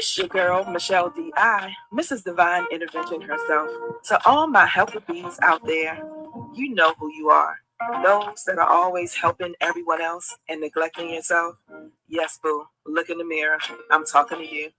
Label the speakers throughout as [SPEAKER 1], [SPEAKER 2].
[SPEAKER 1] It's your girl, Michelle D.I., Mrs. Divine Intervention herself. To all my helper bees out there, you know who you are. Those that are always helping everyone else and neglecting yourself. Yes, boo, look in the mirror. I'm talking to you.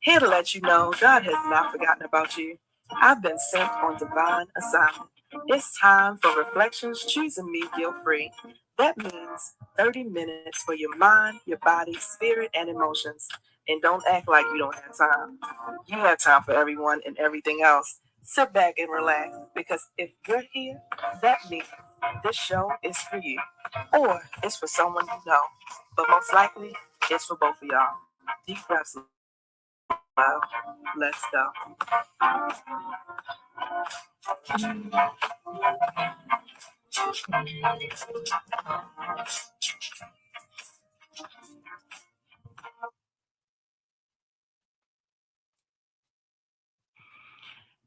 [SPEAKER 1] Here to let you know God has not forgotten about you. I've been sent on divine assignment. It's time for reflections, choosing me guilt free. That means 30 minutes for your mind, your body, spirit, and emotions. And don't act like you don't have time. You have time for everyone and everything else. Sit back and relax because if you're here, that means this show is for you. Or it's for someone you know. But most likely, it's for both of y'all. Deep breaths, love. Let's go.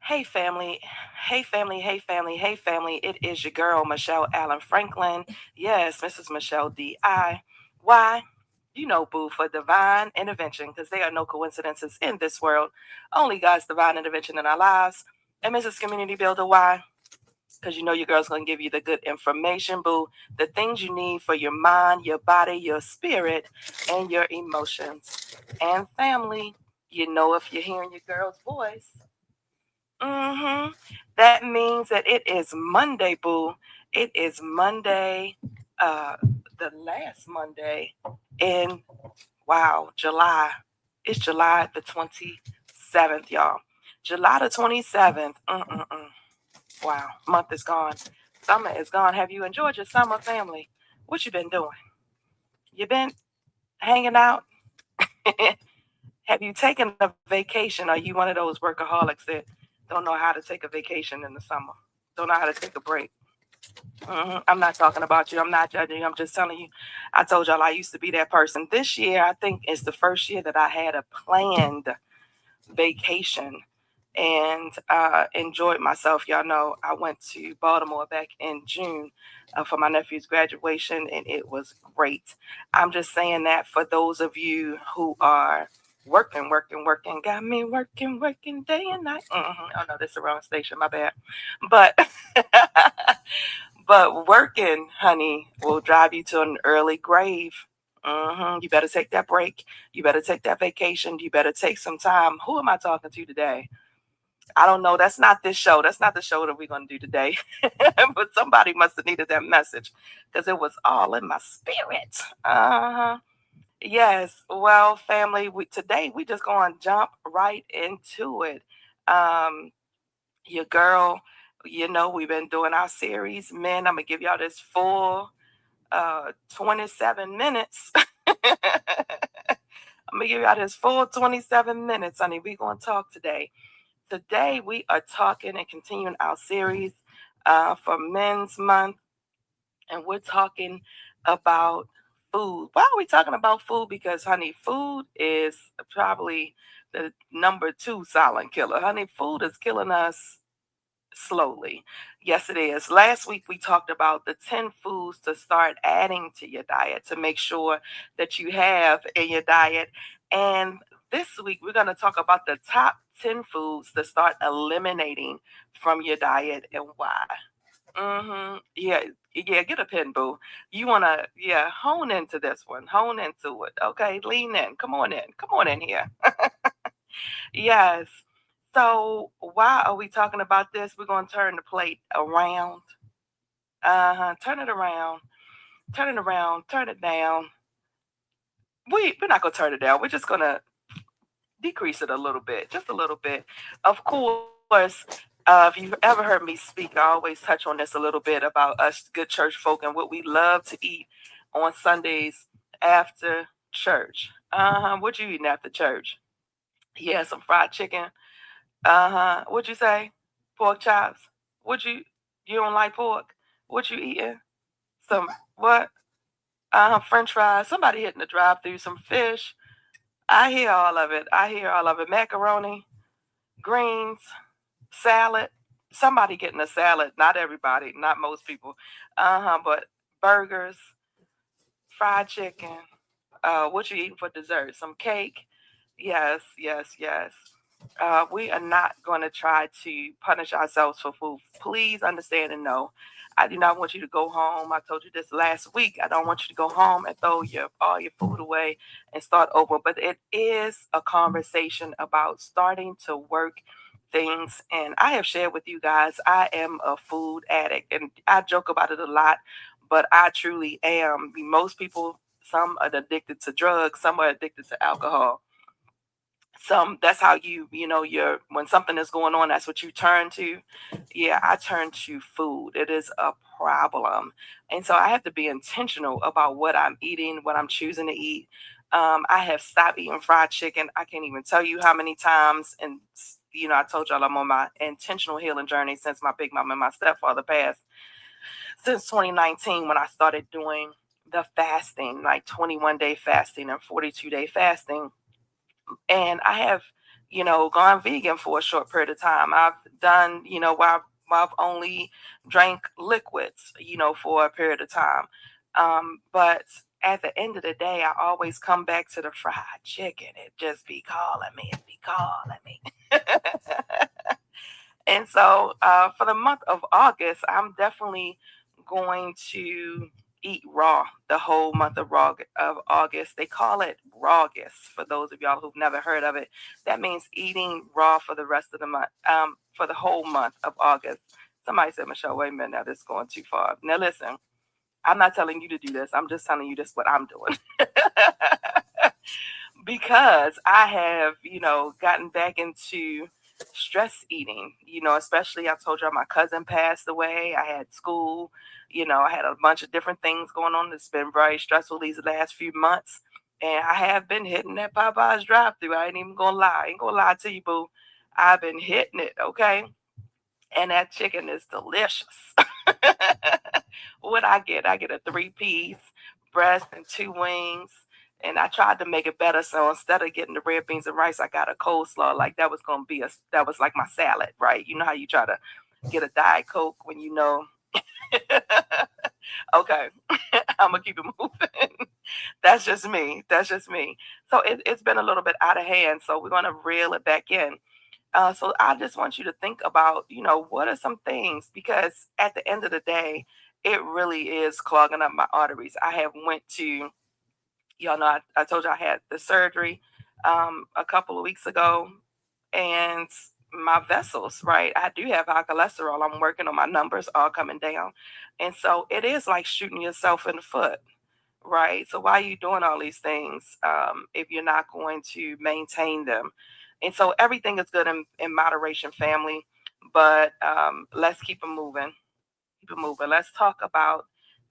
[SPEAKER 1] Hey family, hey family, hey family, hey family. It is your girl, Michelle Allen Franklin. Yes, Mrs. Michelle D.I. Why? You know, boo, for divine intervention, because there are no coincidences in this world. Only God's divine intervention in our lives. And Mrs. Community Builder, why? Because you know your girl's going to give you the good information, boo. The things you need for your mind, your body, your spirit, and your emotions. And family, you know if you're hearing your girl's voice. That means that it is Monday, boo. It is Monday, uh, the last Monday in, wow, July. It's July the 27th, y'all. July the 27th. Wow, month is gone. Summer is gone. Have you enjoyed your summer, family? What you been doing? You been hanging out? Have you taken a vacation? Are you one of those workaholics that don't know how to take a vacation in the summer? Don't know how to take a break? I'm not talking about you. I'm not judging you. I'm just telling you. I told y'all I used to be that person. This year, I think is the first year that I had a planned vacation and enjoyed myself. Y'all know I went to Baltimore back in June for my nephew's graduation, and it was great. I'm just saying that for those of you who are working, got me working day and night. Oh no, this is the wrong station. My bad. But but working, honey, will drive you to an early grave. You better take that break. You better take that vacation. You better take some time. Who am I talking to today? I don't know. That's not this show. That's not the show that we're going to do today. But somebody must have needed that message because it was all in my spirit. Yes. Well, family, today we just going to jump right into it. Um, your girl, you know, we've been doing our series. Men, I'm going to give y'all this full 27 minutes. I'm going to give y'all this full 27 minutes, honey. We're going to talk today. Today, we are talking and continuing our series for Men's Month, and we're talking about food. Why are we talking about food? Because, honey, food is probably the number 2 silent killer. Honey, food is killing us slowly. Yes, it is. Last week, we talked about the 10 foods to start adding to your diet to make sure that you have in your diet. And this week, we're going to talk about the top 10 foods to start eliminating from your diet and why. Yeah, get a pen, boo. You want to, hone into this one. Hone into it. Okay, lean in. Come on in. Come on in here. Yes. So why are we talking about this? We're going to turn the plate around. Turn it around. Turn it around. Turn it down. We're not going to turn it down. We're just going to decrease it a little bit, just a little bit. Of course, if you've ever heard me speak, I always touch on this a little bit about us good church folk and what we love to eat on Sundays after church. What you eating after church? Yeah, some fried chicken. What'd you say? Pork chops. You don't like pork? What you eating? Some what? French fries. Somebody hitting the drive-through. Some fish. I hear all of it. Macaroni, greens, salad. Somebody getting a salad. Not everybody. Not most people. But burgers, fried chicken. What you eating for dessert? Some cake. Yes, yes, yes. We are not going to try to punish ourselves for food. Please understand and know. I do not want you to go home. I told you this last week. I don't want you to go home and throw all your food away and start over. But it is a conversation about starting to work things. And I have shared with you guys, I am a food addict, and I joke about it a lot, but I truly am. Most people, some are addicted to drugs, some are addicted to alcohol, some, that's how you're, when something is going on, that's what you turn to. Yeah, I turn to food. It is a problem. And so I have to be intentional about what I'm eating, what I'm choosing to eat. I have stopped eating fried chicken. I can't even tell you how many times. And I told y'all I'm on my intentional healing journey since my big mom and my stepfather passed, since 2019, when I started doing the fasting, like 21-day fasting and 42-day fasting. And I have, gone vegan for a short period of time. I've done, where I've only drank liquids, for a period of time. But at the end of the day, I always come back to the fried chicken. It just be calling me, it be calling me. And so for the month of August, I'm definitely going to eat raw the whole month of August. They call it Rawgust for those of y'all who've never heard of it. That means eating raw for the rest of the month, for the whole month of August. Somebody said, Michelle, wait a minute, now this is going too far. Now listen, I'm not telling you to do this. I'm just telling you this what I'm doing. Because I have, gotten back into stress eating, especially I told you my cousin passed away. I had school, I had a bunch of different things going on. It's been very stressful these last few months. And I have been hitting that Popeyes drive through. I ain't even gonna lie. I ain't gonna lie to you, boo. I've been hitting it, okay? And that chicken is delicious. What I get? I get a three-piece breast and two wings. And I tried to make it better. So instead of getting the red beans and rice, I got a coleslaw. Like that was gonna be that was like my salad, right? You know how you try to get a Diet Coke when you know. Okay, I'm gonna keep it moving. That's just me. That's just me. So it's been a little bit out of hand. So we're gonna reel it back in. So I just want you to think about, what are some things, because at the end of the day, it really is clogging up my arteries. I have went to, y'all know, I told you I had the surgery a couple of weeks ago, and my vessels, right? I do have high cholesterol. I'm working on my numbers all coming down. And so it is like shooting yourself in the foot, right? So why are you doing all these things if you're not going to maintain them? And so everything is good in moderation, family. But let's keep it moving. Keep it moving. Let's talk about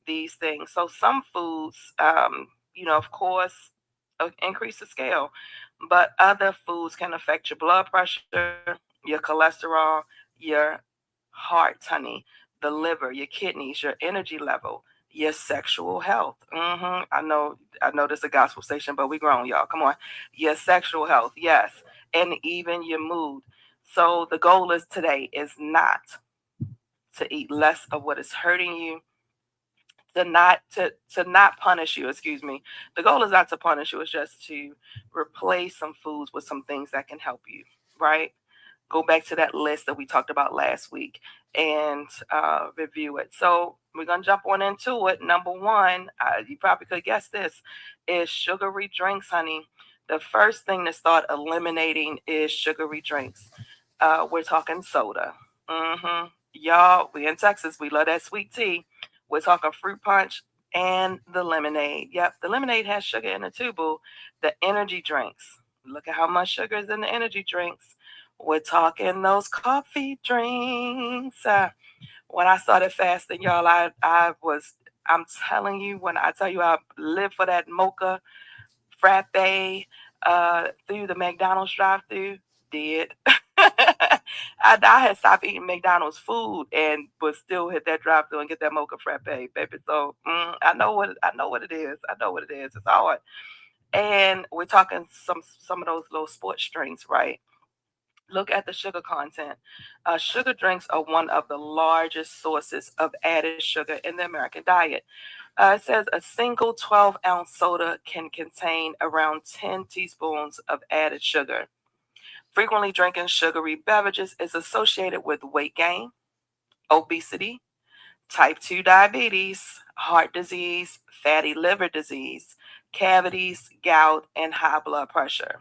[SPEAKER 1] these things. So some foods, of course, increase the scale, but other foods can affect your blood pressure, your cholesterol, your heart, honey, the liver, your kidneys, your energy level, your sexual health. I know this is a gospel station, but we grown, y'all. Come on, your sexual health, yes, and even your mood. So the goal is today is not to eat less of what is hurting you, to not punish you, excuse me. The goal is not to punish you, it's just to replace some foods with some things that can help you, right? Go back to that list that we talked about last week and review it. So we're gonna jump on into it. Number one, you probably could guess this, is sugary drinks, honey. The first thing to start eliminating is sugary drinks. We're talking soda. Y'all, we in Texas, we love that sweet tea. We're talking fruit punch and the lemonade. Yep, the lemonade has sugar in it too, boo. The energy drinks. Look at how much sugar is in the energy drinks. We're talking those coffee drinks. When I started fasting, y'all, I'm telling you, when I tell you I live for that mocha frappe through the McDonald's drive-through, did. I had stopped eating McDonald's food and but still hit that drive-through and get that mocha frappe, baby. So I know what it is. I know what it is. It's hard. And we're talking some of those little sports drinks, right? Look at the sugar content. Sugar drinks are one of the largest sources of added sugar in the American diet. It says a single 12-ounce soda can contain around 10 teaspoons of added sugar. Frequently drinking sugary beverages is associated with weight gain, obesity, type 2 diabetes, heart disease, fatty liver disease, cavities, gout, and high blood pressure.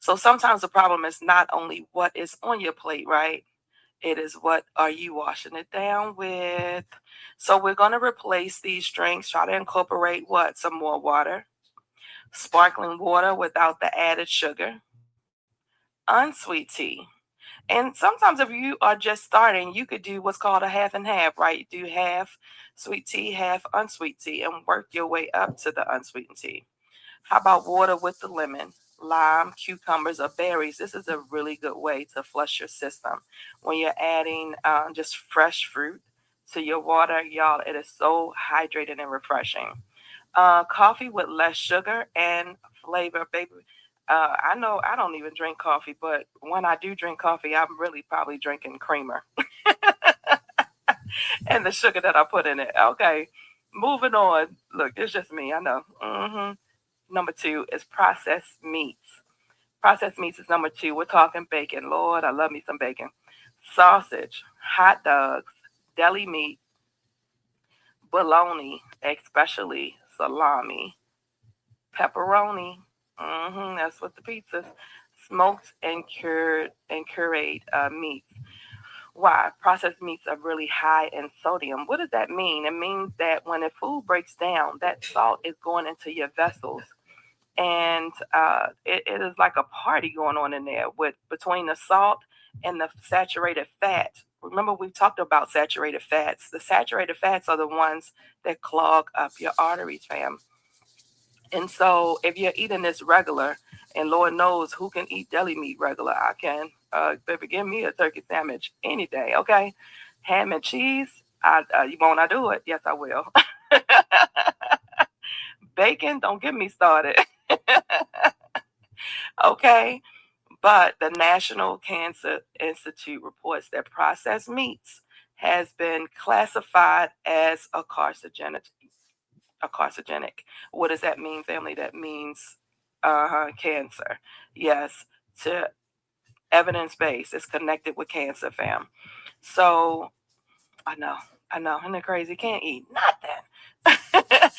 [SPEAKER 1] So sometimes the problem is not only what is on your plate, right? It is what are you washing it down with? So we're going to replace these drinks, try to incorporate what? Some more water, sparkling water without the added sugar, unsweet tea. And sometimes if you are just starting, you could do what's called a half and half, right? Do half sweet tea, half unsweet tea, and work your way up to the unsweetened tea. How about water with the lemon, lime, cucumbers, or berries? This is a really good way to flush your system. When you're adding just fresh fruit to your water, y'all, it is so hydrating and refreshing. Coffee with less sugar and flavor, baby. I know I don't even drink coffee, but when I do drink coffee, I'm really probably drinking creamer and the sugar that I put in it. Okay, moving on. Look, it's just me. I know. Number two is processed meats. Processed meats is number two. We're talking bacon. Lord, I love me some bacon. Sausage, hot dogs, deli meat, bologna, especially salami, pepperoni. That's what the pizza's. Smoked and cured meats. Why? Processed meats are really high in sodium. What does that mean? It means that when a food breaks down, that salt is going into your vessels, and it is like a party going on in there with between the salt and the saturated fat. Remember, we talked about saturated fats. The saturated fats are the ones that clog up your arteries, fam. And so, if you're eating this regular, and Lord knows who can eat deli meat regular, I can. Baby, give me a turkey sandwich any day, okay? Ham and cheese, you won't I do it? Yes, I will. Bacon, don't get me started. Okay? But the National Cancer Institute reports that processed meats has been classified as a carcinogenic. A carcinogenic. What does that mean, family? That means cancer. Yes, to evidence based. It's connected with cancer, fam. So I know, isn't it crazy? Can't eat nothing.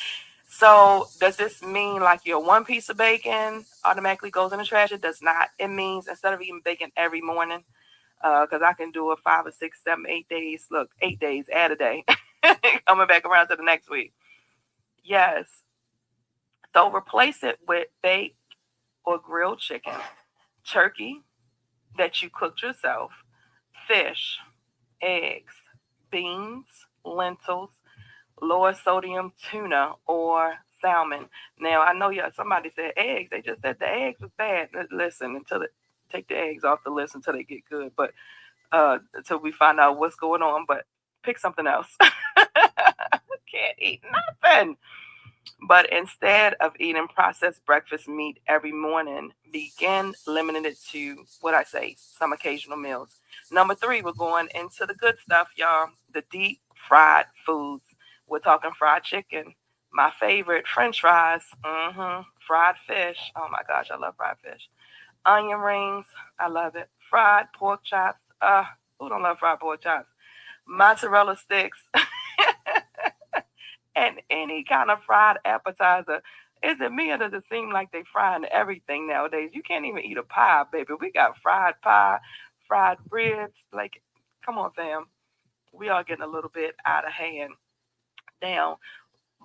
[SPEAKER 1] So does this mean like your one piece of bacon automatically goes in the trash? It does not. It means instead of eating bacon every morning, because I can do it 5 or 6, 7, 8 days. Look, 8 days, add a day, coming back around to the next week. Yes. So replace it with baked or grilled chicken, turkey that you cooked yourself, fish, eggs, beans, lentils, lower sodium tuna or salmon. Now I know somebody said eggs. They just said the eggs was bad. Listen until it take the eggs off the list until they get good. But until we find out what's going on. But pick something else. Can't eat nothing. But instead of eating processed breakfast meat every morning, begin limiting it to what I say, some occasional meals. Number three, we're going into the good stuff, y'all. The deep fried foods. We're talking fried chicken. My favorite, French fries. Fried fish. Oh my gosh, I love fried fish. Onion rings. I love it. Fried pork chops. Who don't love fried pork chops? Mozzarella sticks. And any kind of fried appetizer. Is it me or does it seem like they frying everything nowadays? You can't even eat a pie, baby. We got fried pie, fried ribs. Like, come on, fam. We are getting a little bit out of hand. Now,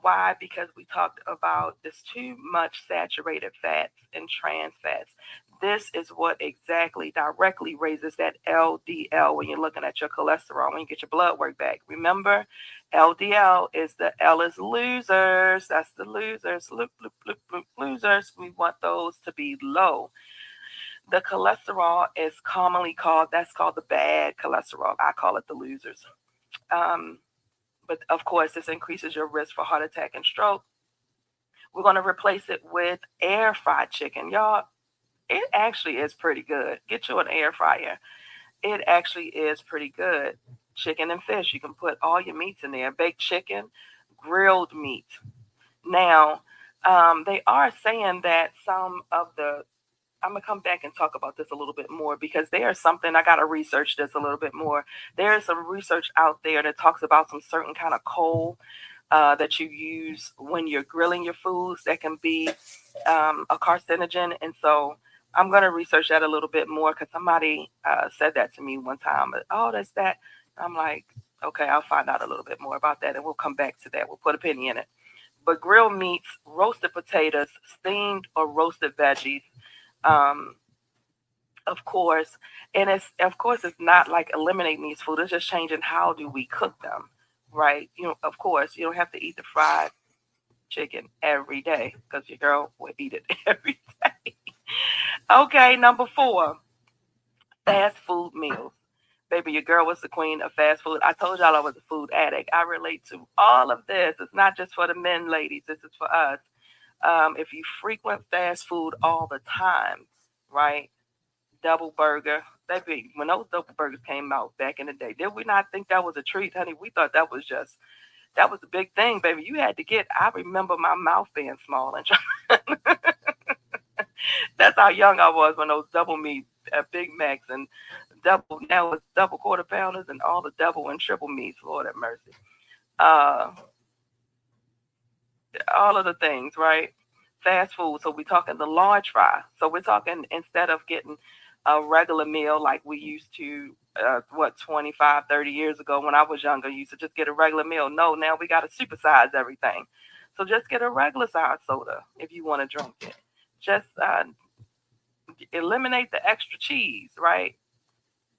[SPEAKER 1] why? Because we talked about this too much saturated fats and trans fats. This is what exactly directly raises that LDL when you're looking at your cholesterol, when you get your blood work back. Remember, LDL is the L is losers. That's the losers. Losers. We want those to be low. The cholesterol is commonly called, that's called the bad cholesterol. I call it the losers. Um, but of course, this increases your risk for heart attack and stroke. We're going to replace it with air fried chicken. Y'all, it actually is pretty good. Get you an air fryer. It actually is pretty good. Chicken and fish. You can put all your meats in there. Baked chicken, grilled meat. Now, they are saying that some of the I'm gonna come back and talk about this a little bit more because there's something I gotta research this a little bit more. There's some research out there that talks about some certain kind of coal that you use when you're grilling your foods that can be a carcinogen, and so I'm gonna research that a little bit more because somebody said that to me one time. Oh, that's that. I'm like, okay, I'll find out a little bit more about that, and we'll come back to that. We'll put a penny in it. But grilled meats, roasted potatoes, steamed or roasted veggies, um, of course. And it's of course it's not like eliminating these foods. It's just changing how do we cook them, right? Of course, you don't have to eat the fried chicken every day because your girl would eat it every day. Okay, number four, fast food meals. Baby, your girl was the queen of fast food. I told y'all I was a food addict. I relate to all of this. It's not just for the men, ladies. This is for us. If you frequent fast food all the time, right? Double burger. Baby, when those double burgers came out back in the day, did we not think that was a treat, honey? We thought that was the big thing, baby. You had to get. I remember my mouth being small and that's how young I was when those double meat, Big Macs and double. Now it's double quarter pounders and all the double and triple meats. Lord have mercy. Uh, all of the things, right? Fast food. So we're talking the large fry. So we're talking instead of getting a regular meal like we used to, 25, 30 years ago when I was younger, you used to just get a regular meal. No, now we got to supersize everything. So just get a regular size soda if you want to drink it. Just eliminate the extra cheese, right?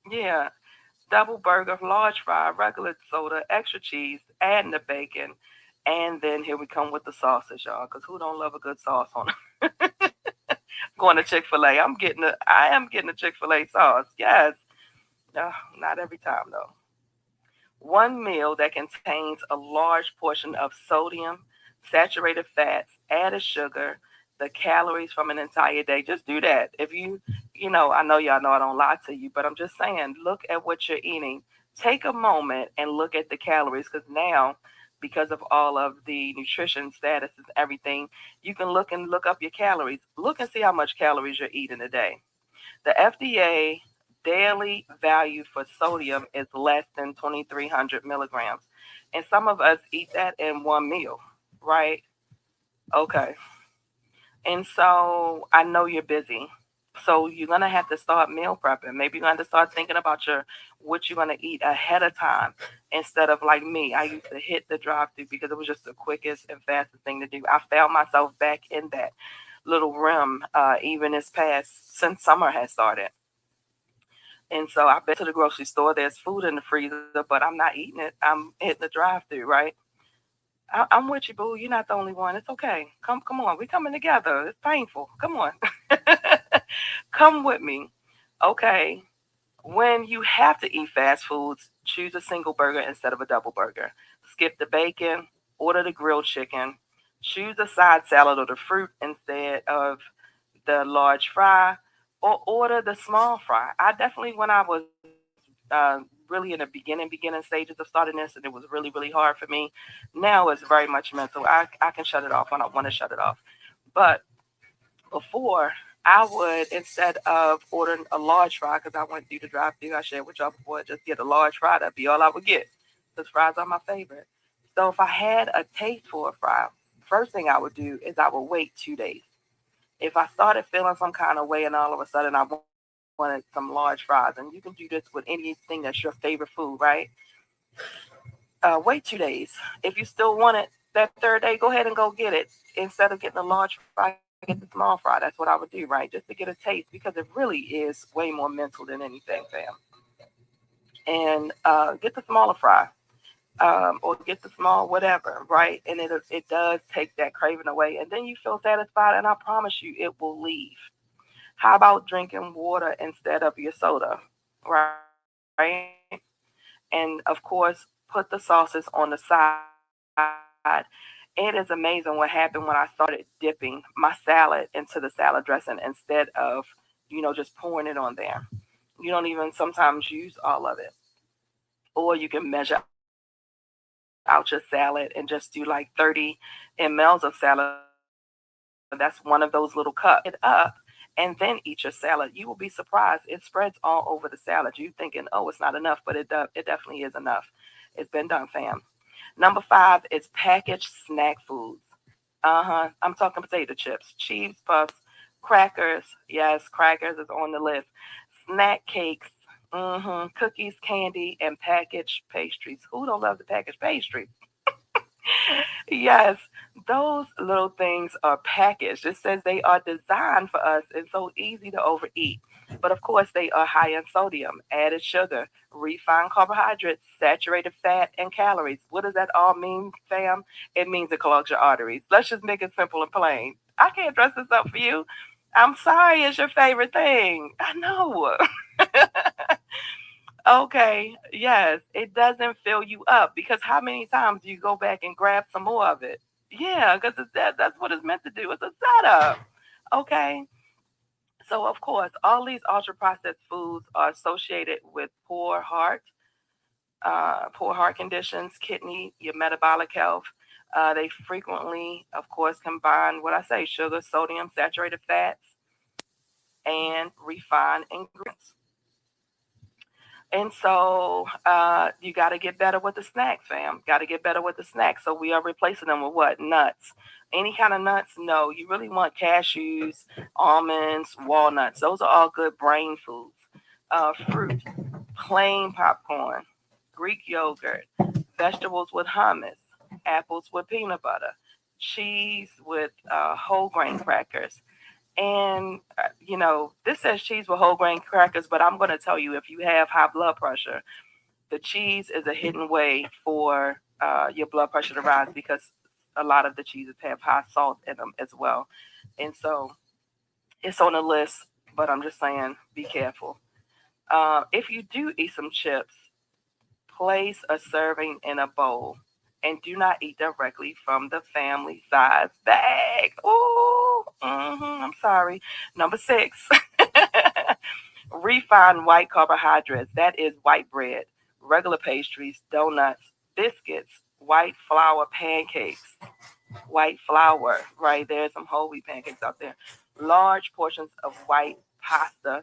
[SPEAKER 1] Yeah, double burger, large fry, regular soda, extra cheese, adding the bacon, and then here we come with the sauces, y'all. Cause who don't love a good sauce on it? Going to Chick Fil A, I am getting a Chick Fil A sauce. Yes, not every time though. One meal that contains a large portion of sodium, saturated fats, added sugar, the calories from an entire day. Just do that. If I know y'all know I don't lie to you, but I'm just saying, look at what you're eating. Take a moment and look at the calories because now, because of all of the nutrition status and everything, you can look up your calories. Look and see how much calories you're eating a day. The FDA daily value for sodium is less than 2,300 milligrams. And some of us eat that in one meal, right? Okay. And so I know you're busy. So you're gonna have to start meal prepping. Maybe you're gonna have to start thinking about your what you're gonna eat ahead of time instead of like me. I used to hit the drive through because it was just the quickest and fastest thing to do. I found myself back in that little rim even this past since summer has started. And so I've been to the grocery store. There's food in the freezer, but I'm not eating it. I'm hitting the drive through, right? I'm with you, boo. You're not the only one. It's okay. Come on. We're coming together. It's painful. Come on. Come with me. Okay. When you have to eat fast foods, choose a single burger instead of a double burger. Skip the bacon, order the grilled chicken, choose a side salad or the fruit instead of the large fry, or order the small fry. I definitely, when I was really in the beginning stages of starting this, and it was really, really hard for me. Now it's very much mental. I can shut it off when I want to shut it off. But before, I would, instead of ordering a large fry, because I went through the drive through, I shared with y'all before, just get a large fry. That'd be all I would get. Because fries are my favorite. So if I had a taste for a fry, first thing I would do is I would wait 2 days. If I started feeling some kind of way and all of a sudden I wanted some large fries, and you can do this with anything that's your favorite food, right? Wait 2 days. If you still want it that third day, go ahead and go get it. Instead of getting a large fry, get the small fry. That's what I would do, right? Just to get a taste because it really is way more mental than anything, fam. And get the smaller fry. Or get the small whatever, right? And it does take that craving away, and then you feel satisfied, and I promise you, it will leave. How about drinking water instead of your soda, right? And of course, put the sauces on the side. It is amazing what happened when I started dipping my salad into the salad dressing instead of just pouring it on there. You don't even sometimes use all of it, or you can measure out your portions. out your salad and just do like 30 mLs of salad. That's one of those little cups. It up and then eat your salad. You will be surprised. It spreads all over the salad. You thinking, oh, it's not enough, but it definitely is enough. It's been done, fam. Number five is packaged snack foods. I'm talking potato chips, cheese puffs, crackers. Yes, crackers is on the list. Snack cakes, cookies, candy, and packaged pastries. Who don't love the packaged pastries? Yes, those little things are packaged. It says they are designed for us and so easy to overeat. But of course, they are high in sodium, added sugar, refined carbohydrates, saturated fat, and calories. What does that all mean, fam? It means it clogs your arteries. Let's just make it simple and plain. I can't dress this up for you. I'm sorry it's your favorite thing. I know. Okay, yes, it doesn't fill you up because how many times do you go back and grab some more of it? Yeah, because that's what it's meant to do. It's a setup. Okay, so of course, all these ultra processed foods are associated with poor heart conditions, kidney, your metabolic health. They frequently, of course, combine what I say: sugar, sodium, saturated fats, and refined ingredients. And so you got to get better with the snacks, fam. Got to get better with the snacks. So we are replacing them with what? Nuts. Any kind of nuts? No. You really want cashews, almonds, walnuts. Those are all good brain foods. Fruit, plain popcorn, Greek yogurt, vegetables with hummus, apples with peanut butter, cheese with whole grain crackers, and, this says cheese with whole grain crackers, but I'm going to tell you if you have high blood pressure, the cheese is a hidden way for your blood pressure to rise because a lot of the cheeses have high salt in them as well. And so it's on the list, but I'm just saying be careful. If you do eat some chips, place a serving in a bowl and do not eat directly from the family size bag. Ooh, I'm sorry. Number six, refined white carbohydrates. That is white bread, regular pastries, donuts, biscuits, white flour pancakes, white flour, right? There's some whole wheat pancakes out there. Large portions of white pasta.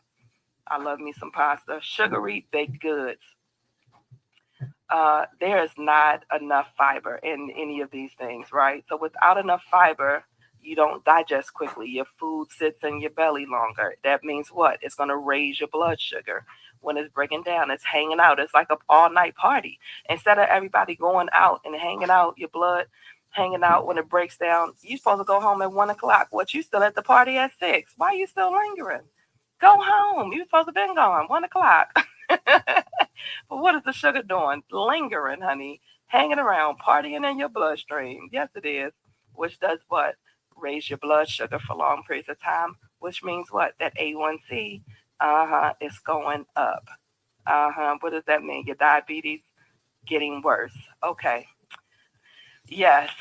[SPEAKER 1] I love me some pasta. Sugary baked goods. There is not enough fiber in any of these things, right? So without enough fiber, you don't digest quickly. Your food sits in your belly longer. That means what? It's going to raise your blood sugar. When it's breaking down, it's hanging out. It's like an all night party. Instead of everybody going out and hanging out, your blood hanging out when it breaks down, you're supposed to go home at 1 o'clock. What, you still at the party at 6? Why are you still lingering? Go home. You're supposed to have been gone 1 o'clock. But what is the sugar doing? Lingering, honey, hanging around, partying in your bloodstream. Yes, it is. Which does what? Raise your blood sugar for long periods of time, which means what? That A1C, is going up. What does that mean? Your diabetes getting worse. Okay. Yes.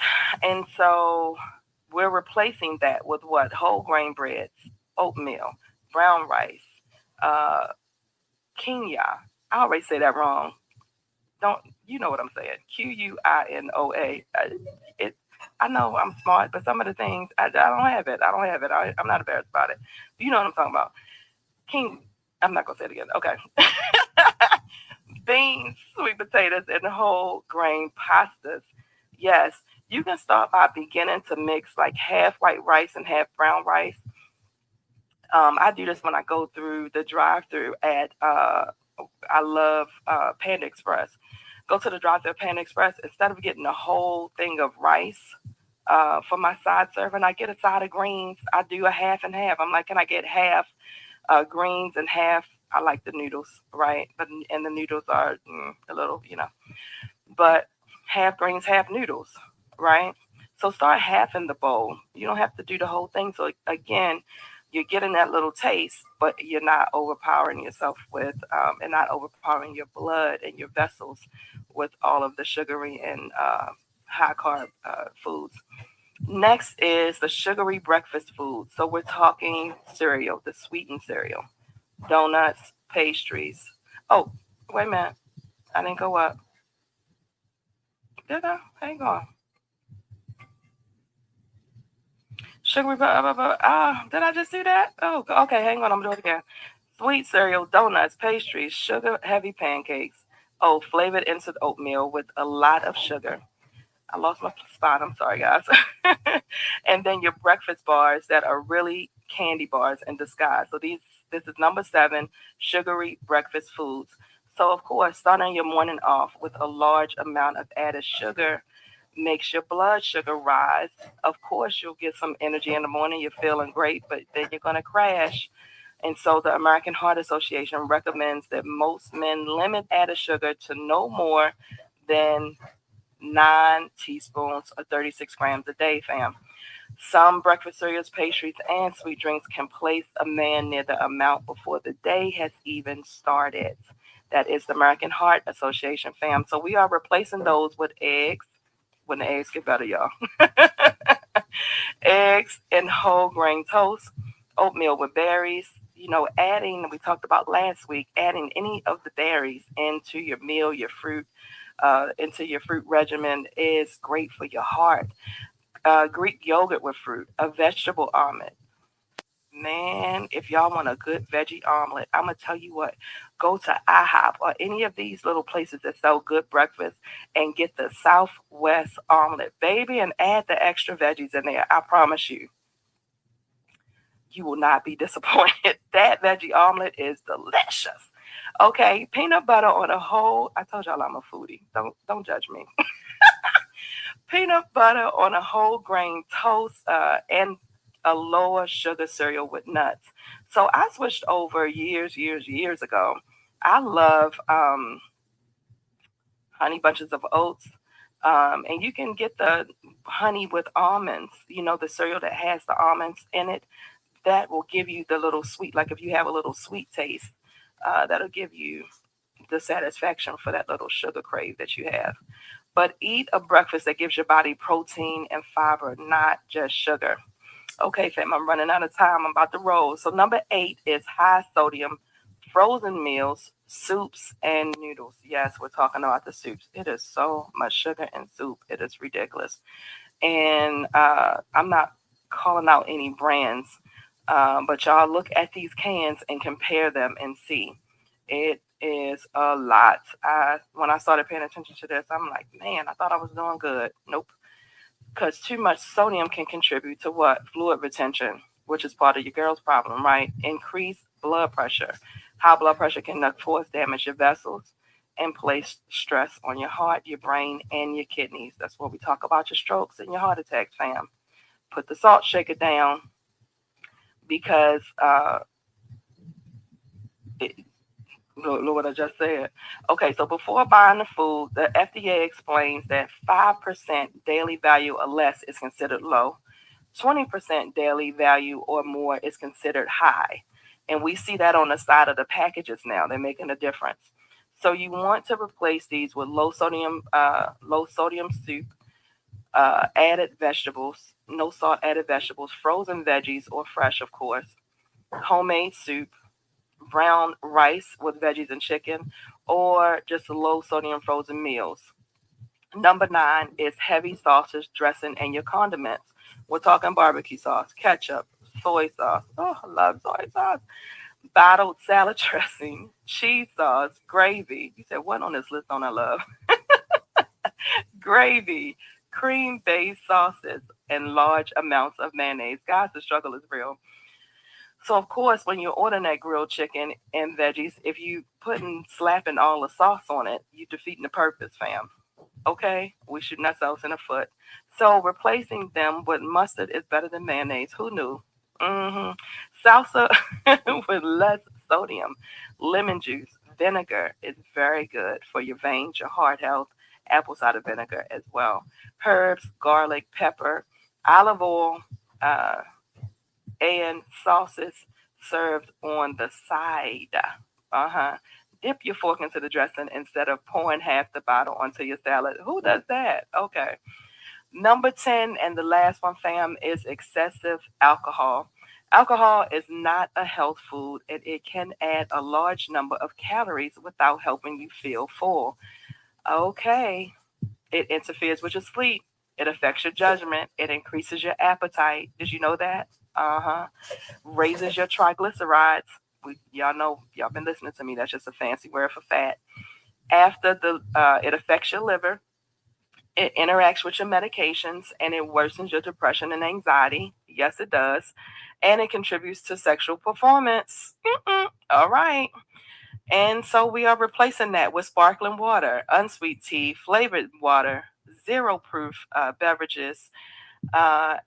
[SPEAKER 1] And so we're replacing that with what? Whole grain breads, oatmeal, brown rice, uh, quinoa. I always say that wrong. Don't you know what I'm saying? Quinoa. It. I know I'm smart, but some of the things I don't have it. I don't have it. I'm not embarrassed about it. You know what I'm talking about? King. I'm not gonna say it again. Okay. Beans, sweet potatoes, and whole grain pastas. Yes, you can start by beginning to mix like half white rice and half brown rice. I do this when I go through the drive-through at I love Panda Express. Go to the drive-through at Panda Express. Instead of getting a whole thing of rice for my side serving, I get a side of greens. I do a half and half. I'm like, can I get half greens and half? I like the noodles, right? But and the noodles are a little, but half greens, half noodles, right? So start half in the bowl. You don't have to do the whole thing. So again, you're getting that little taste, but you're not overpowering yourself with, and not overpowering your blood and your vessels with all of the sugary and high carb foods. Next is the sugary breakfast food. So we're talking cereal, the sweetened cereal, donuts, pastries. Oh, wait a minute. I didn't go up. Did I? Hang on. Sugary, did I just do that? Oh, okay. Hang on. I'm gonna do it again. Sweet cereal, donuts, pastries, sugar-heavy pancakes. Oh, flavored instant oatmeal with a lot of sugar. I lost my spot. I'm sorry, guys. And then your breakfast bars that are really candy bars in disguise. So this is number seven, sugary breakfast foods. So of course, starting your morning off with a large amount of added sugar makes your blood sugar rise. Of course, you'll get some energy in the morning. You're feeling great, but then you're gonna crash. And so the American Heart Association recommends that most men limit added sugar to no more than 9 teaspoons or 36 grams a day, fam. Some breakfast cereals, pastries, and sweet drinks can place a man near the amount before the day has even started. That is the American Heart Association, fam. So we are replacing those with eggs. When the eggs get better, y'all. Eggs and whole grain toast, oatmeal with berries. Adding, we talked about last week, adding any of the berries into your meal, your fruit, into your fruit regimen is great for your heart. Greek yogurt with fruit, a vegetable omelet. Man, if y'all want a good veggie omelet, I'm gonna tell you what. Go to IHOP or any of these little places that sell good breakfast and get the Southwest omelet, baby, and add the extra veggies in there. I promise you, you will not be disappointed. That veggie omelet is delicious. Okay, peanut butter on a whole. I told y'all I'm a foodie. Don't judge me. Peanut butter on a whole grain toast and a lower sugar cereal with nuts. So I switched over years ago. I love honey bunches of oats. And you can get the honey with almonds, the cereal that has the almonds in it. That will give you the little sweet, like if you have a little sweet taste, that'll give you the satisfaction for that little sugar crave that you have. But eat a breakfast that gives your body protein and fiber, not just sugar. Okay, fam, I'm running out of time. I'm about to roll. So, number eight is high sodium frozen meals, soups, and noodles. Yes, we're talking about the soups. It is so much sugar in soup. It is ridiculous. And I'm not calling out any brands, but y'all look at these cans and compare them and see. It is a lot. When I started paying attention to this, I'm like, man, I thought I was doing good. Nope. Because too much sodium can contribute to what? Fluid retention, which is part of your girl's problem, right? Increased blood pressure. High blood pressure can force damage your vessels and place stress on your heart, your brain, and your kidneys. That's what we talk about your strokes and your heart attacks, fam. Put the salt shaker down because it, look what I just said. Okay, so before buying the food, the FDA explains that 5% daily value or less is considered low, 20% daily value or more is considered high. And we see that on the side of the packages now. They're making a difference. So you want to replace these with low sodium soup, added vegetables, no salt added vegetables, frozen veggies or fresh, of course, homemade soup, brown rice with veggies and chicken, or just low sodium frozen meals. Number nine is heavy sauces, dressing, and your condiments. We're talking barbecue sauce, ketchup, soy sauce. Oh, I love soy sauce. Bottled salad dressing, cheese sauce, gravy. You said, what on this list don't I love? Gravy, cream based sauces, and large amounts of mayonnaise. Guys, the struggle is real. So of course, when you're ordering that grilled chicken and veggies, if you slapping all the sauce on it, you defeating the purpose, fam. Okay, we shooting ourselves in the foot. So replacing them with mustard is better than mayonnaise. Who knew? hmm Salsa with less sodium, lemon juice, vinegar is very good for your veins, your heart health. Apple cider vinegar as well. Herbs, garlic, pepper, olive oil, uh, and sauces served on the side. Uh huh. Dip your fork into the dressing instead of pouring half the bottle onto your salad. Who does that? Okay. Number 10, and the last one, fam, is excessive alcohol. Alcohol is not a health food and it can add a large number of calories without helping you feel full. Okay. It interferes with your sleep. It affects your judgment. It increases your appetite. Did you know that? Uh-huh. Raises your triglycerides. Y'all know, y'all been listening to me. That's just a fancy word for fat. It affects your liver. It interacts with your medications, and it worsens your depression and anxiety. Yes, it does. And it contributes to sexual performance. All right. And so we are replacing that with sparkling water, unsweet tea, flavored water, zero proof beverages, uh,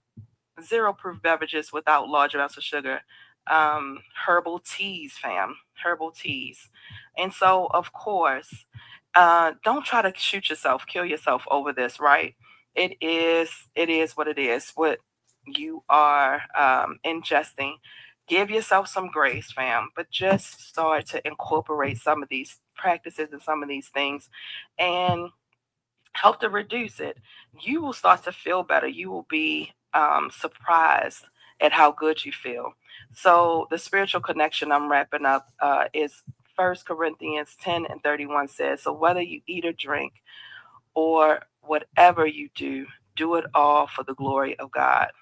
[SPEAKER 1] zero proof beverages without large amounts of sugar, herbal teas, fam, herbal teas. And so, of course, don't try to shoot yourself, kill yourself over this, right? It is what it is. What you are ingesting. Give yourself some grace, fam, but just start to incorporate some of these practices and some of these things, and help to reduce it. You will start to feel better. You will be surprised at how good you feel. So the spiritual connection I'm wrapping up is 1 Corinthians 10:31 says, so whether you eat or drink or whatever you do it all for the glory of God.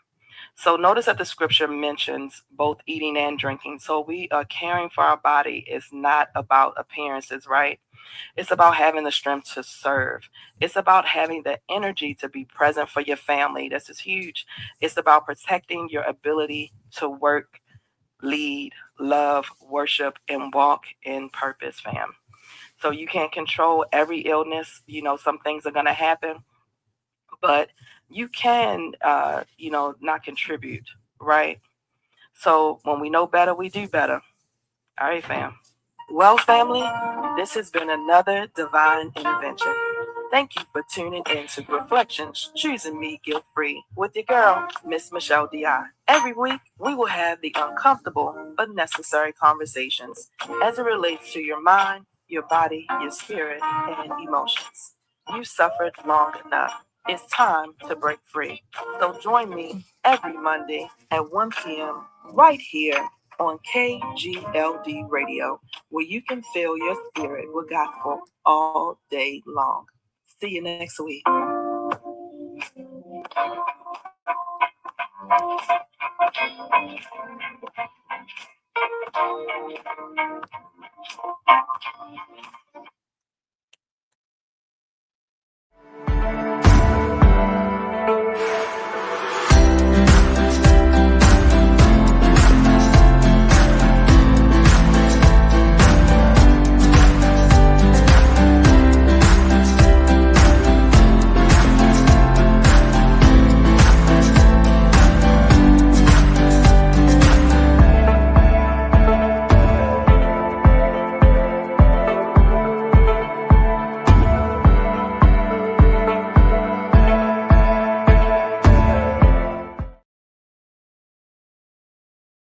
[SPEAKER 1] So notice that the scripture mentions both eating and drinking. So we are caring for our body is not about appearances, right? It's about having the strength to serve. It's about having the energy to be present for your family. This is huge. It's about protecting your ability to work, lead, love, worship, and walk in purpose, fam. So you can't control every illness. You know, some things are going to happen, but you can, not contribute, right? So when we know better, we do better. All right, fam. Well, family, this has been another divine intervention. Thank you for tuning in to Reflections, Choosing Me Guilt Free with your girl, Miss Michelle Di. Every week, we will have the uncomfortable but necessary conversations as it relates to your mind, your body, your spirit, and emotions. You suffered long enough. It's time to break free. So join me every Monday at 1 p.m. right here on KGLD Radio, where you can fill your spirit with gospel all day long. See you next week.